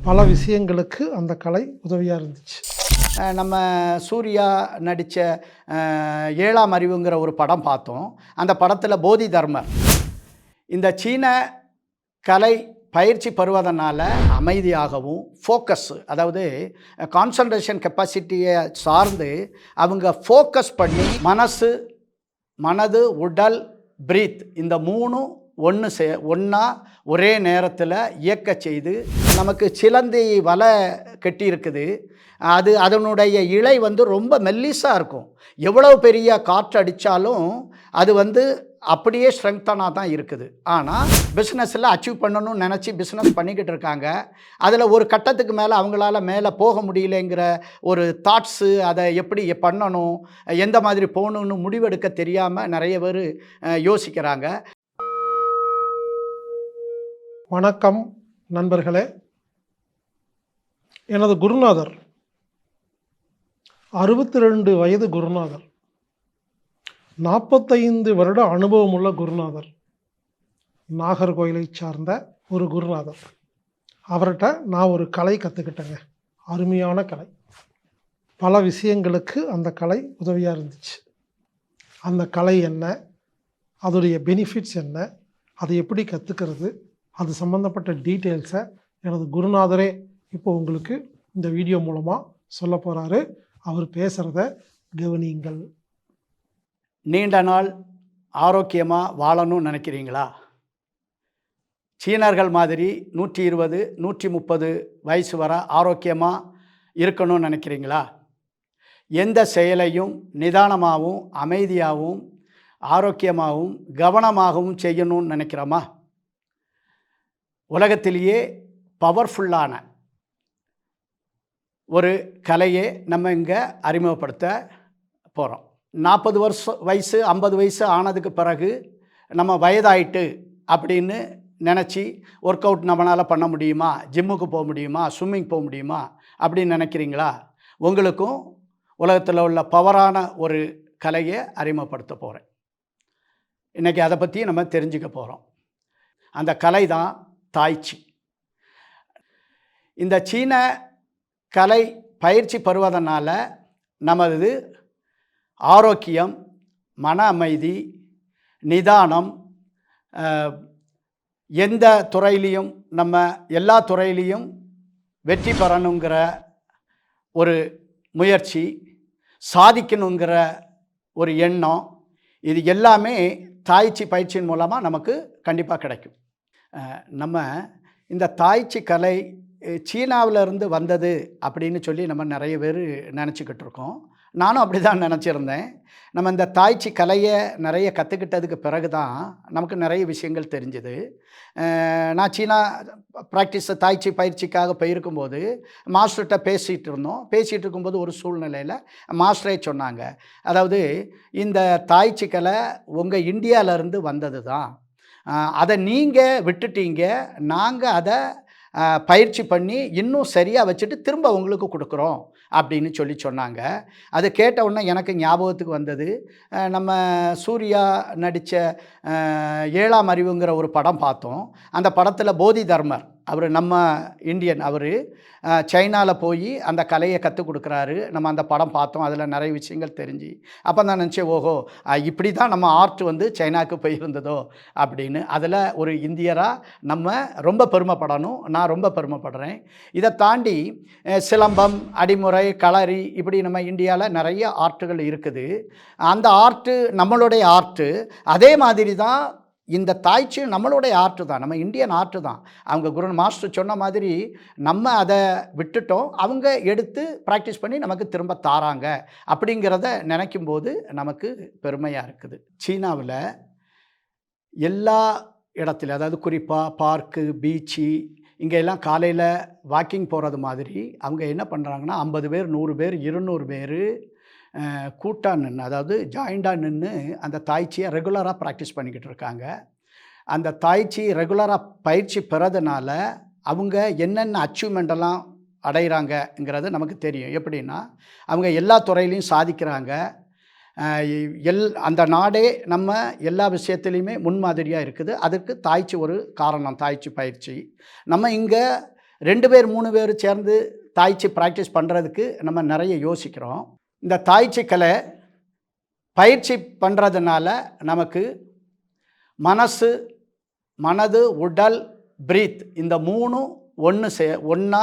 பல விஷயங்களுக்கு அந்த கலை உதவியாக இருந்துச்சு. நம்ம சூர்யா நடித்த 7ஆம் அறிவுங்கிற ஒரு படம் பார்த்தோம். அந்த படத்தில் போதி தர்மர் இந்த சீன கலை பயிற்சி பெறுவதனால அமைதியாகவும் ஃபோக்கஸ், அதாவது கான்சன்ட்ரேஷன் கெப்பாசிட்டியை சார்ந்து அவங்க ஃபோக்கஸ் பண்ணி மனது, உடல், பிரீத் இந்த மூணும் ஒன்றா ஒரே நேரத்தில் இயக்க செய்து நமக்கு சிலந்தி வலை கட்டி இருக்குது. அதனுடைய இழை ரொம்ப மெல்லிஸாக இருக்கும். எவ்வளவு பெரிய காற்று அடித்தாலும் அது அப்படியே ஸ்ட்ரெங்தனாக தான் இருக்குது. ஆனால் பிஸ்னஸில் அச்சீவ் பண்ணணும்னு நினச்சி பிஸ்னஸ் பண்ணிக்கிட்டு இருக்காங்க. அதில் ஒரு கட்டத்துக்கு மேலே அவங்களால மேலே போக முடியலைங்கிற ஒரு தாட்ஸு, அதை எப்படி பண்ணணும், எந்த மாதிரி போகணுன்னு முடிவெடுக்க தெரியாமல் நிறைய பேர் யோசிக்கிறாங்க. வணக்கம் நண்பர்களே. எனது குருநாதர் 62 வயது குருநாதர், 45 வருட அனுபவமுள்ள குருநாதர், நாகர்கோயிலை சார்ந்த ஒரு குருநாதர். அவர்கிட்ட நான் ஒரு கலை கற்றுக்கிட்டேங்க. அருமையான கலை. பல விஷயங்களுக்கு அந்த கலை உதவியாக இருந்துச்சு. அந்த கலை என்ன, அதோடைய பெனிஃபிட்ஸ் என்ன, அதை எப்படி கற்றுக்கிறது, அது சம்மந்தப்பட்ட டீட்டெயில்ஸை எனது குருநாதரே இப்போ உங்களுக்கு இந்த வீடியோ மூலமாக சொல்ல போகிறாரு. அவர் பேசுகிறத கவனியுங்கள். நீண்ட நாள் ஆரோக்கியமாக வாழணும்னு நினைக்கிறீங்களா? சீனர்கள் மாதிரி 120, 130 வயசு வரை ஆரோக்கியமாக இருக்கணும்னு நினைக்கிறீங்களா? எந்த செயலையும் நிதானமாகவும் அமைதியாகவும் ஆரோக்கியமாகவும் கவனமாகவும் செய்யணும்னு நினைக்கிறோமா? உலகத்திலேயே பவர்ஃபுல்லான ஒரு கலையை நம்ம இங்கே அறிமுகப்படுத்த போகிறோம். 40 வயசு 50 வயசு ஆனதுக்கு பிறகு நம்ம வயதாயிட்டு அப்படின்னு நினச்சி ஒர்க் அவுட் நம்மளால் பண்ண முடியுமா, ஜிம்முக்கு போக முடியுமா, ஸ்விம்மிங் போக முடியுமா அப்படின்னு நினைக்கிறீங்களா? உங்களுக்கும் உலகத்தில் உள்ள பவரான ஒரு கலையை அறிமுகப்படுத்த போகிறேன். இன்றைக்கி அதை பற்றி நம்ம தெரிஞ்சுக்க போகிறோம். அந்த கலை தான் தாய்ச்சி. இந்த சீன கலை பயிற்சி பெறுவதனால நமது ஆரோக்கியம், மன அமைதி, நிதானம், எந்த துறையிலையும் நம்ம எல்லா துறையிலையும் வெற்றி பெறணுங்கிற ஒரு முயற்சி, சாதிக்கணுங்கிற ஒரு எண்ணம், இது எல்லாமே தாய்ச்சி பயிற்சியின் மூலமாக நமக்கு கண்டிப்பாக கிடைக்கும். நம்ம இந்த தாய்ச்சி கலை சீனாவிலேருந்து வந்தது அப்படின்னு சொல்லி நம்ம நிறைய பேர் நினச்சிக்கிட்டு இருக்கோம். நானும் அப்படி தான் நினச்சிருந்தேன். நம்ம இந்த தாய்ச்சி கலையை நிறைய கற்றுக்கிட்டதுக்கு பிறகு தான் நமக்கு நிறைய விஷயங்கள் தெரிஞ்சுது. நான் சீனா தாய்ச்சி பயிற்சிக்காக போயிருக்கும்போது மாஸ்டர்கிட்ட பேசிகிட்டு இருக்கும்போது ஒரு சூழ்நிலையில் மாஸ்டரே சொன்னாங்க, அதாவது இந்த தாய்ச்சி கலை உங்கள் இந்தியாவிலேருந்து வந்தது தான், அதை நீங்கள் விட்டுட்டீங்க, நாங்கள் அதை பயிற்சி பண்ணி இன்னும் சரியாக வச்சுட்டு திரும்ப உங்களுக்கு கொடுக்குறோம் அப்படின்னு சொன்னாங்க. அது கேட்ட உடனே எனக்கு ஞாபகத்துக்கு வந்தது, நம்ம சூர்யா நடித்த 7ஆம் அறிவுங்கிற ஒரு படம் பார்த்தோம். அந்த படத்தில் போதி தர்மர், அவர் நம்ம இந்தியன், அவர் சைனாவில் போய் அந்த கலையை கற்றுக் கொடுக்குறாரு. நம்ம அந்த படம் பார்த்தோம். அதில் நிறைய விஷயங்கள் தெரிஞ்சு அப்போ தான் நினச்சேன், ஓஹோ இப்படி தான் நம்ம ஆர்ட் சைனாவுக்கு போயிருந்ததோ அப்படின்னு. அதில் ஒரு இந்தியராக நம்ம ரொம்ப பெருமைப்படணும். நான் ரொம்ப பெருமைப்படுறேன். இதை தாண்டி சிலம்பம், அடிமுறை, களரி, இப்படி நம்ம இந்தியாவில் நிறைய ஆர்ட்டுகள் இருக்குது. அந்த ஆர்ட்டு நம்மளுடைய ஆர்ட்டு. அதே மாதிரி தான் இந்த தாய்ச்சி நம்மளுடைய ஆர்ட்டு தான், நம்ம இந்தியன் ஆர்ட்டு தான். அவங்க குரு மாஸ்டர் சொன்ன மாதிரி நம்ம அதை விட்டுட்டோம், அவங்க எடுத்து ப்ராக்டிஸ் பண்ணி நமக்கு திரும்ப தாராங்க அப்படிங்கிறத நினைக்கும் போது நமக்கு பெருமையாக இருக்குது. சீனாவில் எல்லா இடத்துலையும், அதாவது குறிப்பாக பார்க்கு, பீச்சு, இங்கே எல்லாம் காலையில் வாக்கிங் போகிறது மாதிரி அவங்க என்ன பண்ணுறாங்கன்னா 50 பேர், 100 பேர், 200 பேர் கூட்டாக நின்று, அதாவது ஜாயிண்டாக நின்று அந்த தாய்ச்சியை ரெகுலராக ப்ராக்டிஸ் பண்ணிக்கிட்டு இருக்காங்க. அந்த தாய்ச்சி ரெகுலராக பயிற்சி பெறதுனால அவங்க என்னென்ன அச்சீவ்மெண்டெல்லாம் அடைகிறாங்கங்கிறது நமக்கு தெரியும். எப்படின்னா, அவங்க எல்லா துறையிலையும் சாதிக்கிறாங்க. அந்த நாடே நம்ம எல்லா விஷயத்துலையுமே முன்மாதிரியாக இருக்குது. அதுக்கு தாய்ச்சி ஒரு காரணம். தாய்ச்சி பயிற்சி நம்ம இங்கே 2 பேர் 3 பேர் சேர்ந்து தாய்ச்சி ப்ராக்டிஸ் பண்ணுறதுக்கு நம்ம நிறைய யோசிக்கிறோம். இந்த தாய்ச்சி கலை பயிற்சி பண்ணுறதுனால நமக்கு மனது, உடல், பிரீத் இந்த 3ம் ஒன்றா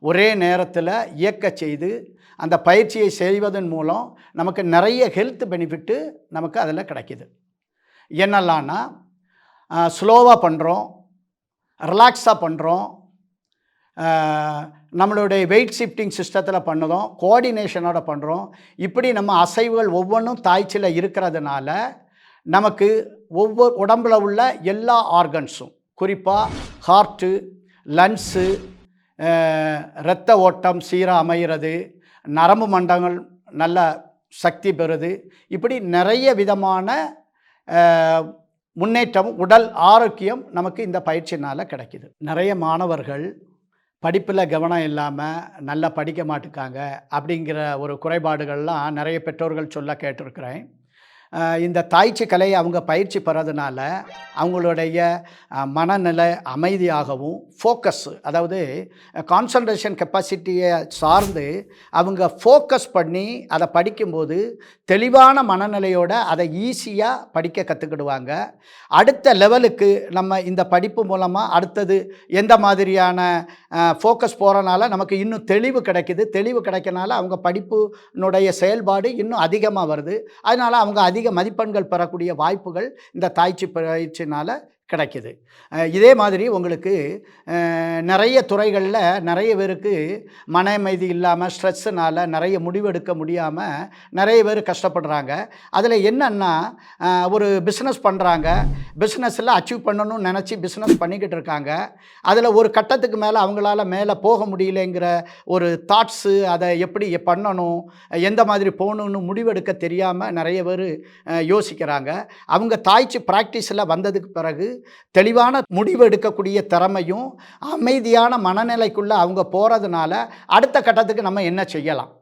ஒரே நேரத்தில் இயக்க செய்து அந்த பயிற்சியை செய்வதன் மூலம் நமக்கு நிறைய ஹெல்த் பெனிஃபிட்டு நமக்கு அதில் கிடைக்கிது. என்னெல்லாம்னா ஸ்லோவாக பண்ணுறோம், ரிலாக்ஸாக பண்ணுறோம், நம்மளுடைய வெயிட் ஷிஃப்டிங் சிஸ்டத்தில் பண்ணுறோம், கோஆர்டினேஷனோட பண்ணுறோம். இப்படி நம்ம அசைவுகள் ஒவ்வொன்றும் தாய்ச்சியில் இருக்கிறதுனால நமக்கு ஒவ்வொரு உடம்பில் உள்ள எல்லா ஆர்கன்ஸும், குறிப்பாக ஹார்ட்டு, லங்ஸு, இரத்த ஓட்டம் சீராக அமைகிறது, நரம்பு மண்டலங்கள் நல்ல சக்தி பெறுது. இப்படி நிறைய விதமான முன்னேற்றம், உடல் ஆரோக்கியம் நமக்கு இந்த பயிற்சினால் கிடைக்கிது. நிறைய மாணவர்கள் படிப்பில் கவனம் இல்லாமல் நல்லா படிக்க மாட்டுக்காங்க அப்படிங்கிற ஒரு குறைபாடுகள்லாம் நிறைய பெற்றோர்கள் சொல்ல கேட்டிருக்கிறேன். இந்த தாய்ச்சி கலையை அவங்க பயிற்சி பெறதுனால அவங்களுடைய மனநிலை அமைதியாகவும், ஃபோக்கஸ், அதாவது கான்சன்ட்ரேஷன் கெப்பாசிட்டியை சார்ந்து அவங்க ஃபோக்கஸ் பண்ணி அதை படிக்கும்போது தெளிவான மனநிலையோடு அதை ஈஸியாக படிக்க கற்றுக்கிடுவாங்க. அடுத்த லெவலுக்கு நம்ம இந்த படிப்பு மூலமாக அடுத்தது எந்த மாதிரியான ஃபோக்கஸ் போகிறனால நமக்கு இன்னும் தெளிவு கிடைக்குது. தெளிவு கிடைக்கனால அவங்க படிப்புனுடைய செயல்பாடு இன்னும் அதிகமாக வருது. அதனால் அவங்க அதிக மதிப்பெண்கள் பெறக்கூடிய வாய்ப்புகள் இந்த தாய்ச்சி பயிற்சினால் கிடைக்கிது. இதே மாதிரி உங்களுக்கு நிறைய துறைகளில் நிறைய பேருக்கு மன அமைதி இல்லாமல் ஸ்ட்ரெஸ்ஸுனால் நிறைய முடிவெடுக்க முடியாமல் நிறைய பேர் கஷ்டப்படுறாங்க. அதில் என்னென்னா ஒரு பிஸ்னஸ் பண்ணுறாங்க, பிஸ்னஸில் அச்சீவ் பண்ணணும்னு நினச்சி பிஸ்னஸ் பண்ணிக்கிட்டு இருக்காங்க. அதில் ஒரு கட்டத்துக்கு மேலே அவங்களால மேலே போக முடியலைங்கிற ஒரு தாட்ஸு, அதை எப்படி பண்ணணும், எந்த மாதிரி போகணுன்னு முடிவெடுக்க தெரியாமல் நிறைய பேர் யோசிக்கிறாங்க. அவங்க தாய்ச்சி ப்ராக்டிஸில் வந்ததுக்கு பிறகு தெளிவான முடிவு எடுக்கக்கூடிய திறமையும் அமைதியான மனநிலைக்குள்ளே அவங்க போகிறதுனால அடுத்த கட்டத்துக்கு நம்ம என்ன செய்யலாம்,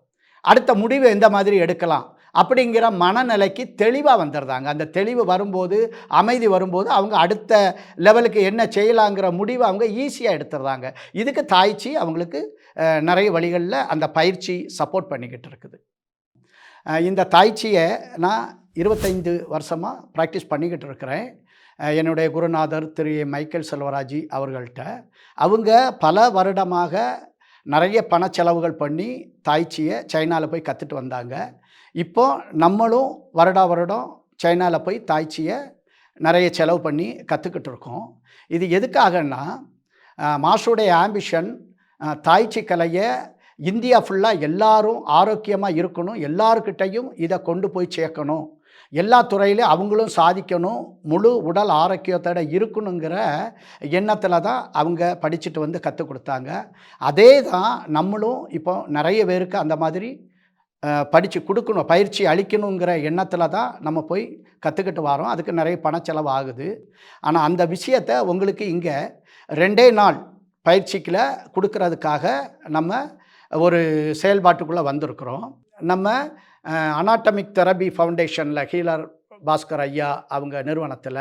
அடுத்த முடிவு எந்த மாதிரி எடுக்கலாம் அப்படிங்கிற மனநிலைக்கு தெளிவாக வந்துடுறாங்க. அந்த தெளிவு வரும்போது, அமைதி வரும்போது அவங்க அடுத்த லெவலுக்கு என்ன செய்யலாங்கிற முடிவை அவங்க ஈஸியாக எடுத்துடுறாங்க. இதுக்கு தாய்ச்சி அவங்களுக்கு நிறைய வழிகளில் அந்த பயிற்சி சப்போர்ட் பண்ணிக்கிட்டு இருக்குது. இந்த தாய்ச்சியை நான் 25 வருஷமாக ப்ராக்டிஸ் பண்ணிக்கிட்டு இருக்கிறேன். என்னுடைய குருநாதர் திரு மைக்கேல் செல்வராஜி அவர்கள்ட்ட அவங்க பல வருடமாக நிறைய பண செலவுகள் பண்ணி தாய்ச்சியை சைனாவில் போய் கற்றுட்டு வந்தாங்க. இப்போது நம்மளும் வருடம் சைனாவில் போய் தாய்ச்சியை நிறைய செலவு பண்ணி கற்றுக்கிட்டு இருக்கோம். இது எதுக்காகன்னா, மாஸ்டருடைய ஆம்பிஷன் தாய்ச்சி கலையை இந்தியா ஃபுல்லாக எல்லாரும் ஆரோக்கியமாக இருக்கணும், எல்லாருக்கிட்டையும் இதை கொண்டு போய் சேர்க்கணும், எல்லா துறையிலையும் அவங்களும் சாதிக்கணும், முழு உடல் ஆரோக்கியத்தோட இருக்கணுங்கிற எண்ணத்தில் தான் அவங்க படிச்சுட்டு வந்து கற்றுக் கொடுத்தாங்க. அதே தான் நம்மளும் இப்போ நிறைய பேருக்கு அந்த மாதிரி படித்து கொடுக்கணும், பயிற்சி அளிக்கணுங்கிற எண்ணத்தில் தான் நம்ம போய் கற்றுக்கிட்டு வரோம். அதுக்கு நிறைய பணச்செலவு ஆகுது. ஆனால் அந்த விஷயத்தை உங்களுக்கு இங்கே 2 நாள் பயிற்சிக்கில் கொடுக்கறதுக்காக நம்ம ஒரு செயல்பாட்டுக்குள்ளே வந்திருக்கிறோம். நம்ம அனாட்டமிக் தெரபி ஃபவுண்டேஷனில் ஹீலர் பாஸ்கர் ஐயா அவங்க நிறுவனத்தில்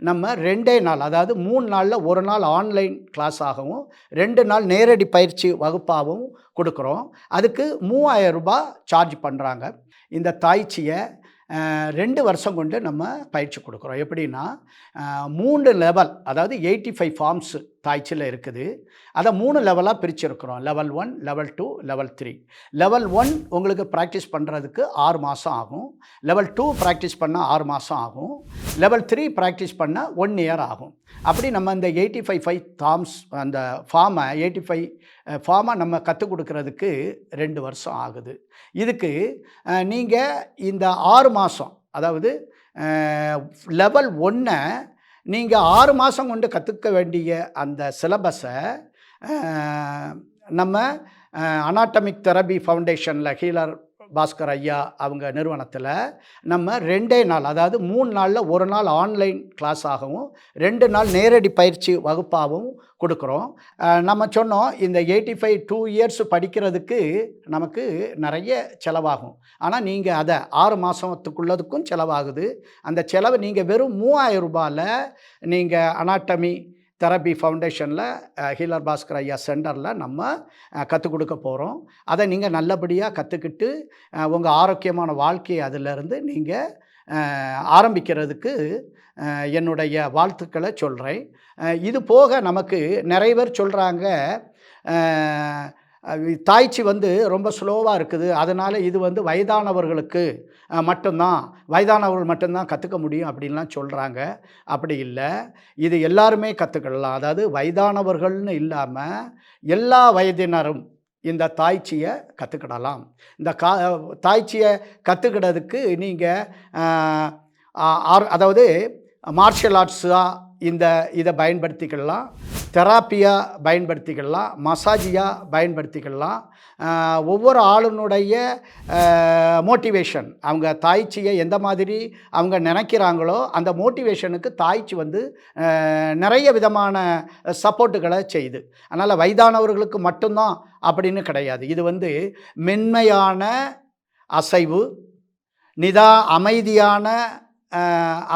நம்ம 2 நாள், அதாவது 3 நாளில் 1 நாள் ஆன்லைன் கிளாஸாகவும் 2 நாள் நேரடி பயிற்சி வகுப்பாகவும் கொடுக்குறோம். அதுக்கு 3000 ரூபாய் சார்ஜ் பண்ணுறாங்க. இந்த தாய்ச்சியை 2 வருஷம் கொண்டு நம்ம பயிற்சி கொடுக்குறோம். எப்படின்னா 3 லெவல், அதாவது 85 ஃபார்ம்ஸ் தாய்ச்சியில் இருக்குது. அதை 3 லெவலாக பிரிச்சிருக்கிறோம். Level 1, level 2, level 3. லெவல் 1 உங்களுக்கு ப்ராக்டிஸ் பண்ணுறதுக்கு 6 மாதம் ஆகும். லெவல் 2 ப்ராக்டிஸ் பண்ண 6 மாதம் ஆகும். லெவல் 3 ப்ராக்டிஸ் பண்ண 1 இயர் ஆகும். அப்படி நம்ம இந்த 85 ஃபார்ம்ஸ், அந்த 85 ஃபார்மை நம்ம கற்றுக் கொடுக்கறதுக்கு 2 வருஷம் ஆகுது. இதுக்கு நீங்கள் இந்த 6 மாதம், அதாவது லெவல் 1 நீங்கள் 6 மாதம் கொண்டு கற்றுக்க வேண்டிய அந்த சிலபஸை நம்ம அனாட்டமிக் தெரபி ஃபவுண்டேஷனில் ஹீலர் பாஸ்கர் ஐயா அவங்க நிறுவனத்தில் நம்ம 2 நாள், அதாவது 3 நாளில் 1 நாள் ஆன்லைன் கிளாஸாகவும் 2 நாள் நேரடி பயிற்சி வகுப்பாகவும் கொடுக்குறோம். நம்ம சொன்னோம், இந்த 85 2 இயர்ஸ் படிக்கிறதுக்கு நமக்கு நிறைய செலவாகும். ஆனால் நீங்கள் அதை 6 மாதத்துக்குள்ளதுக்கும் செலவாகுது. அந்த செலவு நீங்கள் வெறும் 3000 ரூபாயில் நீங்கள் அனாட்டமி தெரபி ஃபவுண்டேஷனில் ஹீலர் பாஸ்கர் ஐயா சென்டரில் நம்ம கற்றுக் கொடுக்க போகிறோம். அதை நீங்கள் நல்லபடியாக கற்றுக்கிட்டு உங்கள் ஆரோக்கியமான வாழ்க்கையை அதிலிருந்து நீங்கள் ஆரம்பிக்கிறதுக்கு என்னுடைய வாழ்த்துக்களை சொல்கிறேன். இது போக நமக்கு நிறைய பேர் சொல்கிறாங்க, தாய்ச்சி ரொம்ப ஸ்லோவாக இருக்குது, அதனால் இது வயதானவர்களுக்கு வயதானவர்கள் மட்டும்தான் கற்றுக்க முடியும் அப்படின்லாம் சொல்கிறாங்க. அப்படி இல்லை, இது எல்லாருமே கற்றுக்கலாம். அதாவது வயதானவர்கள்னு இல்லாமல் எல்லா வயதினரும் இந்த தாய்ச்சியை கற்றுக்கிடலாம். இந்த தாய்ச்சியை கற்றுக்கிடறதுக்கு நீங்கள் அதாவது மார்ஷியல் ஆர்ட்ஸாக இதை பயன்படுத்திக்கலாம், தெராப்பியாக பயன்படுத்திக்கலாம், மசாஜியாக பயன்படுத்திக்கலாம். ஒவ்வொரு ஆளுனுடைய மோட்டிவேஷன், அவங்க தாய்ச்சியை எந்த மாதிரி அவங்க நினைக்கிறாங்களோ அந்த மோட்டிவேஷனுக்கு தாய்ச்சி நிறைய விதமான சப்போர்ட்டுகளை செய்யுது. அதனால் வயதானவர்களுக்கு மட்டும்தான் அப்படின்னு கிடையாது. இது மென்மையான அசைவு, அமைதியான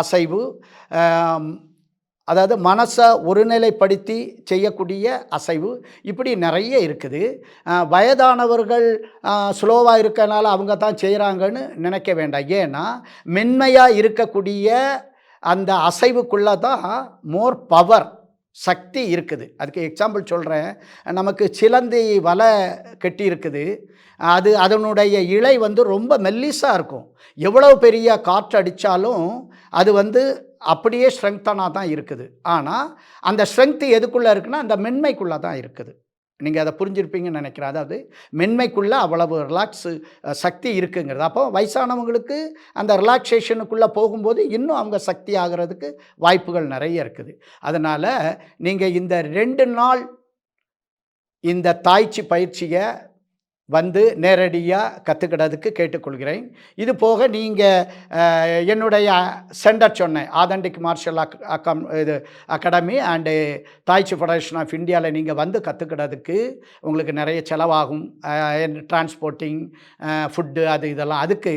அசைவு, அதாவது மனசை ஒருநிலைப்படுத்தி செய்யக்கூடிய அசைவு, இப்படி நிறைய இருக்குது. வயதானவர்கள் ஸ்லோவாக இருக்கனால அவங்க தான் செய்கிறாங்கன்னு நினைக்க வேண்டாம். ஏன்னா மென்மையாக இருக்கக்கூடிய அந்த அசைவுக்குள்ளே தான் மோர் பவர், சக்தி இருக்குது. அதுக்கு எக்ஸாம்பிள் சொல்கிறேன். நமக்கு சிலந்தி வலை கட்டி இருக்குது, அதனுடைய இழை ரொம்ப மெல்லிஸாக இருக்கும். எவ்வளோ பெரிய காற்று அடித்தாலும் அது அப்படியே ஸ்ட்ரெங்தனாக தான் இருக்குது. ஆனால் அந்த ஸ்ட்ரென்த்து எதுக்குள்ளே இருக்குன்னா அந்த மென்மைக்குள்ளே தான் இருக்குது. நீங்கள் அதை புரிஞ்சிருப்பீங்கன்னு நினைக்கிறேன். அதாவது மென்மைக்குள்ளே அவ்வளவு சக்தி இருக்குங்கிறது. அப்போ வயசானவங்களுக்கு அந்த ரிலாக்ஸேஷனுக்குள்ளே போகும்போது இன்னும் அவங்க சக்தி ஆகிறதுக்கு வாய்ப்புகள் நிறைய இருக்குது. அதனால் நீங்கள் இந்த 2 நாள் இந்த தாய்ச்சி பயிற்சியை நேரடியாக கற்றுக்கிடறதுக்கு கேட்டுக்கொள்கிறேன். இது போக நீங்கள் என்னுடைய சென்டர் சொன்னேன், Authentic Martial Academy and tai chi Federation of இந்தியாவில் நீங்கள் கற்றுக்கிடறதுக்கு உங்களுக்கு நிறைய செலவாகும். டிரான்ஸ்போர்ட்டிங், ஃபுட்டு, இதெல்லாம். அதுக்கு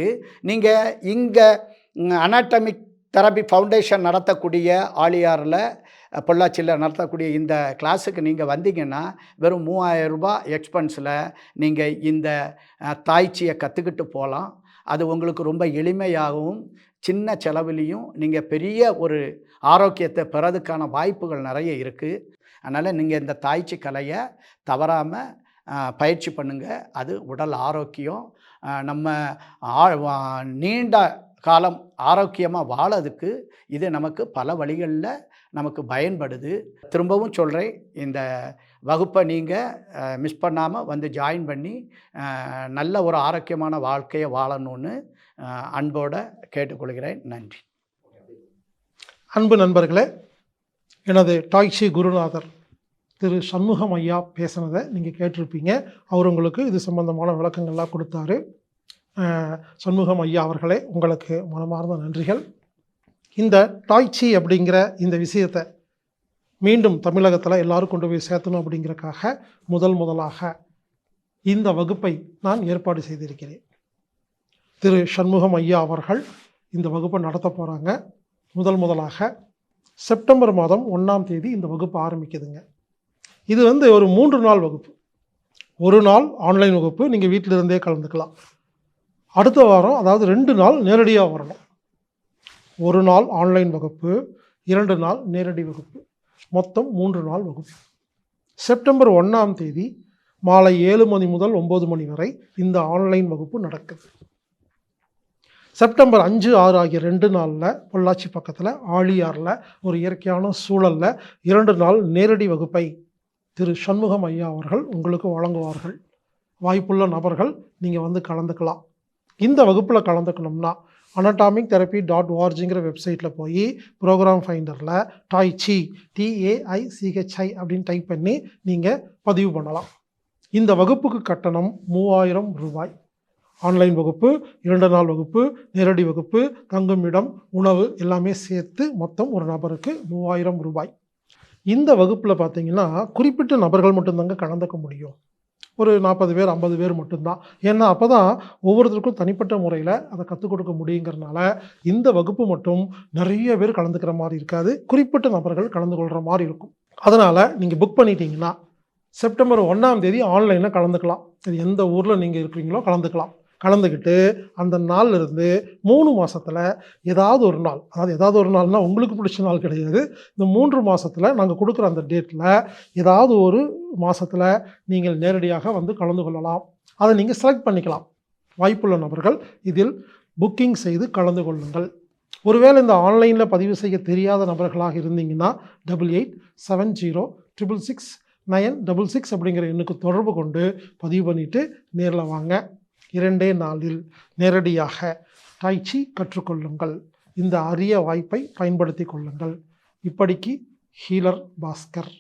நீங்கள் இங்கே அனாட்டமிக் தெரபி ஃபவுண்டேஷன் நடத்தக்கூடிய ஆலியாரில் பொள்ளாச்சியில் நடத்தக்கூடிய இந்த கிளாஸுக்கு நீங்கள் வந்தீங்கன்னா வெறும் 3000 ரூபாய் எக்ஸ்பென்ஸில் நீங்கள் இந்த தாய்ச்சியை கற்றுக்கிட்டு போகலாம். அது உங்களுக்கு ரொம்ப எளிமையாகவும் சின்ன செலவுலேயும் நீங்கள் பெரிய ஒரு ஆரோக்கியத்தை பெறதுக்கான வாய்ப்புகள் நிறைய இருக்குது. அதனால் நீங்கள் இந்த தாய்ச்சி கலையை தவறாமல் பயிற்சி பண்ணுங்கள். அது உடல் ஆரோக்கியம், நம்ம நீண்ட காலம் ஆரோக்கியமாக வாழறதுக்கு இது நமக்கு பல வழிகளில் நமக்கு பயன்படுது. திரும்பவும் சொல்கிறேன், இந்த வகுப்பை நீங்கள் மிஸ் பண்ணாமல் ஜாயின் பண்ணி நல்ல ஒரு ஆரோக்கியமான வாழ்க்கையை வாழணும்னு அன்போடு கேட்டுக்கொள்கிறேன். நன்றி. அன்பு நண்பர்களே, எனது டாய்ச்சி குருநாதர் திரு சண்முகம் ஐயா பேசினதை நீங்கள் கேட்டிருப்பீங்க. அவர் உங்களுக்கு இது சம்பந்தமான விளக்கங்கள்லாம் கொடுத்தாரு. சண்முகம் ஐயா அவர்களே, உங்களுக்கு மனமார்ந்த நன்றிகள். இந்த டாய்ச்சி அப்படிங்கிற இந்த விஷயத்தை மீண்டும் தமிழகத்தில் எல்லாரும் கொண்டு போய் சேர்த்தணும் அப்படிங்கிறக்காக முதலாக இந்த வகுப்பை நான் ஏற்பாடு செய்திருக்கிறேன். திரு சண்முகம் ஐயா அவர்கள் இந்த வகுப்பை நடத்த போகிறாங்க. முதலாக செப்டம்பர் மாதம் 1ஆம் தேதி இந்த வகுப்பு ஆரம்பிக்குதுங்க. இது ஒரு 3 நாள் வகுப்பு. ஒரு நாள் ஆன்லைன் வகுப்பு, நீங்கள் வீட்டில் இருந்தே கலந்துக்கலாம். அடுத்த வாரம், அதாவது 2 நாள் நேரடியாக வரணும். ஒரு நாள் ஆன்லைன் வகுப்பு, 2 நாள் நேரடி வகுப்பு, மொத்தம் 3 நாள் வகுப்பு. செப்டம்பர் 1ஆம் தேதி மாலை 7 மணி முதல் 9 மணி வரை இந்த ஆன்லைன் வகுப்பு நடக்குது. செப்டம்பர் 5, 6 ஆகிய 2 நாளில் பொள்ளாச்சி பக்கத்தில் ஆழியாரில் ஒரு இயற்கையான சூழலில் 2 நாள் நேரடி வகுப்பை திரு சண்முகம் ஐயா அவர்கள் உங்களுக்கு வழங்குவார்கள். வாய்ப்புள்ள நபர்கள் நீங்கள் கலந்துக்கலாம். இந்த வகுப்பில் கலந்துக்கணும்னா anatomic-therapy.org வெப்சைட்டில் போய் ப்ரோக்ராம் ஃபைண்டரில் டாய்ச்சி TAICHI அப்படின்னு டைப் பண்ணி நீங்கள் பதிவு பண்ணலாம். இந்த வகுப்புக்கு கட்டணம் 3000 ரூபாய். ஆன்லைன் வகுப்பு, 2 நாள் வகுப்பு, நேரடி வகுப்பு, தங்குமிடம், உணவு எல்லாமே சேர்த்து மொத்தம் ஒரு நபருக்கு 3000 ரூபாய். இந்த வகுப்பில் பார்த்தீங்கன்னா குறிப்பிட்ட நபர்கள் மட்டும்தாங்க கலந்துக்க முடியும். ஒரு 40 பேர் 50 பேர் மட்டும்தான். ஏன்னா அப்போ தான் ஒவ்வொருத்தருக்கும் தனிப்பட்ட முறையில் அதை கற்றுக் கொடுக்க முடியுங்கிறனால இந்த வகுப்பு மட்டும் நிறைய பேர் கலந்துக்கிற மாதிரி இருக்காது, குறிப்பிட்ட நபர்கள் கலந்து கொள்கிற மாதிரி இருக்கும். அதனால் நீங்கள் புக் பண்ணிட்டீங்கன்னா செப்டம்பர் 1ஆம் தேதி ஆன்லைனில் கலந்துக்கலாம். இது எந்த ஊரில் நீங்கள் இருக்கிறீங்களோ கலந்துக்கலாம். கலந்துக்கிட்டு அந்த நாள்ல இருந்து 3 மாசத்துல ஏதாவது ஒரு நாள், அதாவது ஏதாவது ஒரு நாள்னா உங்களுக்கு பிடிச்ச நாள் கிடையாது. இந்த 3 மாசத்துல நாங்கள் கொடுக்குற அந்த டேட்டில் ஏதாவது ஒரு மாசத்துல நீங்கள் நேரடியாக வந்து கலந்து கொள்ளலாம். அதை நீங்கள் செலக்ட் பண்ணிக்கலாம். வாய்ப்புள்ள நபர்கள் இதில் புக்கிங் செய்து கலந்து கொள்ளுங்கள். ஒருவேளை இந்த ஆன்லைனில் பதிவு செய்ய தெரியாத நபர்களாக இருந்தீங்கன்னா 8870666966 அப்படிங்கிற எண்ணுக்கு தொடர்பு கொண்டு பதிவு பண்ணிவிட்டு நேரில் வாங்க. 2 நாளில் நேரடியாக டாய்ச்சி கற்றுக்கொள்ளுங்கள். இந்த அரிய வாய்ப்பை பயன்படுத்தி கொள்ளுங்கள். இப்படிக்கு ஹீலர் பாஸ்கர்.